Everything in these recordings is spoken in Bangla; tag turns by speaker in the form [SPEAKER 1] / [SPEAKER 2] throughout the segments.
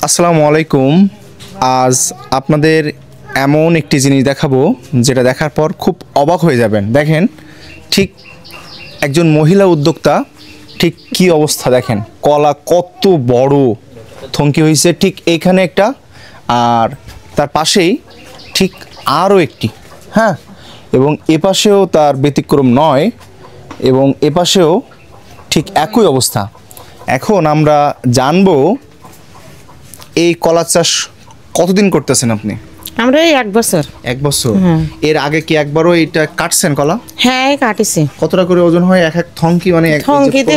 [SPEAKER 1] আসসালামু আলাইকুম। আজ আপনাদের এমন একটি জিনিস দেখাবো যেটা দেখার পর খুব অবাক হয়ে যাবেন। দেখেন, ঠিক একজন মহিলা উদ্যোক্তা ঠিক কি অবস্থা দেখেন, কলা কত বড় থঙ্কি হয়েছে ঠিক এইখানে একটা, আর তার পাশেই ঠিক আরও একটি, হ্যাঁ, এবং এপাশেও তার ব্যতিক্রম নয়, এবং এপাশেও ঠিক একই অবস্থা। এখন আমরা জানবো এই কলা চাষ কতদিন করতেছেন আপনি?
[SPEAKER 2] আমরা এই 1 বছর।
[SPEAKER 1] 1 বছর। এর আগে কি একবারও এটা কাটছেন কলা?
[SPEAKER 2] হ্যাঁ, কাটিছি।
[SPEAKER 1] কতটা করে ওজন হয় এক এক থঙ্কি? মানে
[SPEAKER 2] থঙ্কিতে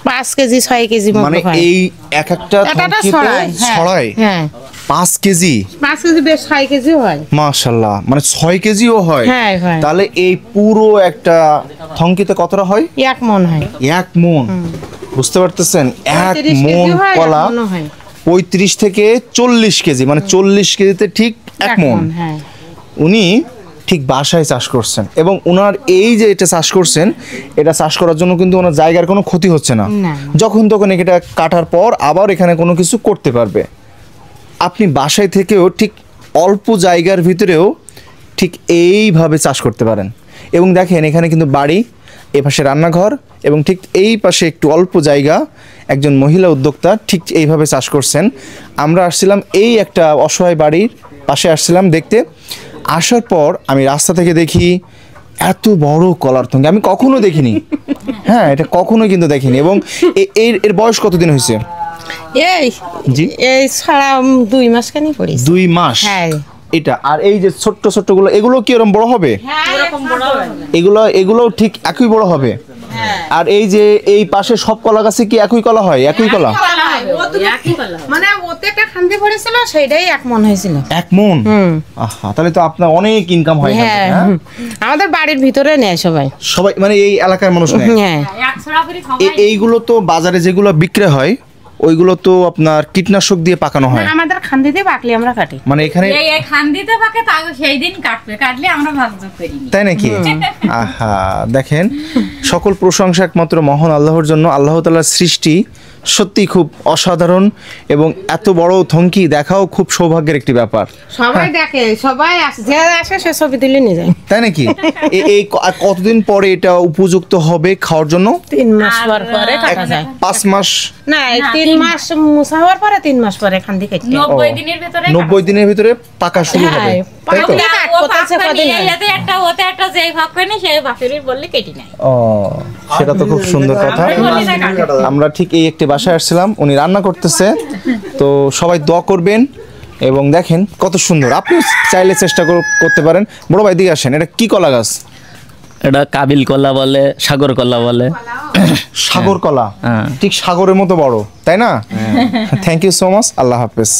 [SPEAKER 2] 5 কেজি 6 কেজি মতো
[SPEAKER 1] মানে
[SPEAKER 2] হয়।
[SPEAKER 1] এই এক একটা থঙ্কিতে ছড়ায়
[SPEAKER 2] হ্যাঁ
[SPEAKER 1] 5 কেজি।
[SPEAKER 2] 5 কেজি বেশ 6 কেজি হয়।
[SPEAKER 1] মাশাআল্লাহ, মানে 6 কেজিও হয়।
[SPEAKER 2] হ্যাঁ হয়।
[SPEAKER 1] তাহলে এই পুরো একটা থঙ্কিতে কতটা হয়?
[SPEAKER 2] 1 মণ হয়।
[SPEAKER 1] 1 মণ। বুঝতে পারতেছেন? 1 মণ কলা 35 থেকে 40 কেজি, মানে 40 কেজিতে ঠিক 1 মণ।
[SPEAKER 2] হ্যাঁ,
[SPEAKER 1] উনি ঠিক বাসায় চাষ করছেন, এবং ওনার এই যে এটা চাষ করছেন, এটা চাষ করার জন্য কিন্তু ওনার জায়গার কোনো ক্ষতি হচ্ছে না। যখন তখন এটা কাটার পর আবার এখানে কোনো কিছু করতে পারবে। আপনি বাসায় থেকেও ঠিক অল্প জায়গার ভিতরেও ঠিক এইভাবে চাষ করতে পারেন। এবং দেখেন, এখানে কিন্তু বাড়ি, এপাশে রান্নাঘর, এবং ঠিক এই পাশে একটু অল্প জায়গা, একজন মহিলা উদ্যোক্তা ঠিক এইভাবে চাষ করছেন। আমরা আসছিলাম এই একটা অসহায় বাড়ির পাশে আসছিলাম দেখতে। আসার পর আমি রাস্তা থেকে দেখি এত বড় কলার থঙ্কি আমি কখনো দেখিনি। হ্যাঁ, এটা কখনোই কিন্তু দেখিনি। এবং এর বয়স কতদিন হয়েছে?
[SPEAKER 2] এই
[SPEAKER 1] জি,
[SPEAKER 2] এই ছাড়া 2 মাস খানি পড়েছে।
[SPEAKER 1] 2 মাস।
[SPEAKER 2] হ্যাঁ,
[SPEAKER 1] এটা আর এই যে ছোট্ট ছোট্ট গুলো, এগুলো কি এরকম বড় হবে? এগুলো ঠিক একই বড় হবে। আর এই যে এই পাশে সব কলা গাছে কি একই কলা হয়? একই কলা
[SPEAKER 2] মানে ওতে একটা খান্দি পড়েছিল, সেটাই 1 মণ হয়েছিল।
[SPEAKER 1] 1 মণ? আহা, তাহলে তো আপনার অনেক ইনকাম হয়।
[SPEAKER 2] হ্যাঁ, আমাদের বাড়ির ভিতরে নেয় সবাই,
[SPEAKER 1] মানে এই এলাকার মানুষ নেয়।
[SPEAKER 2] হ্যাঁ,
[SPEAKER 1] এইগুলো তো বাজারে যেগুলো বিক্রি হয় ওইগুলো তো আপনার কীটনাশক দিয়ে পাকানো হয়।
[SPEAKER 2] আমাদের খান্দিতে পাকলে আমরা কাটি।
[SPEAKER 1] মানে এখানে
[SPEAKER 3] এই খান্দিতে পাকে, তাও সেই দিন কাটলে আমরা ভাগযোগ করি,
[SPEAKER 1] তাই নাকি? আহা, দেখেন, সকল প্রশংসা একমাত্র মহান আল্লাহর জন্য। আল্লাহ তাআলার সৃষ্টি সত্যি খুব অসাধারণ, এবং এত বড় থঙ্কি দেখাও খুব সৌভাগ্যের একটি ব্যাপার।
[SPEAKER 2] সবাই দেখে, সবাই আসে, যে আসে সে ছবি তুলে নিয়ে যায়।
[SPEAKER 1] তাই নাকি? এই কতদিন পরে এটা উপযুক্ত হবে খাওয়ার জন্য?
[SPEAKER 2] 3 মাস পরে কাটা যায়।
[SPEAKER 1] 5 মাস
[SPEAKER 2] না, 3 মাস মুসা হওয়ার পরে 3 মাস পরে খান্দি কাটতে।
[SPEAKER 3] 90 দিনের ভিতরে
[SPEAKER 1] 90 দিনের ভিতরে পাকা শুরু হবে, তাই তো?
[SPEAKER 3] একটা যেই ভাগ করে না সেই ভাগেরই বললে কেটে নেয়।
[SPEAKER 1] ও, সেটা তো খুব সুন্দর কথা। আমরা ঠিক এই একটি বাসায় আসছিলাম, উনি রান্না করতেছে, তো সবাই দোয়া করবেন। এবং দেখেন কত সুন্দর, আপনি চাইলে চেষ্টা করতে পারেন। বড় ভাই দিকে আসেন, এটা কি কলা গাছ?
[SPEAKER 4] এটা কাবিল কলা বলে, সাগর কলা বলে।
[SPEAKER 1] সাগর কলা, ঠিক সাগরের মতো বড়, তাই না? Thank you so much. আল্লাহ হাফেজ।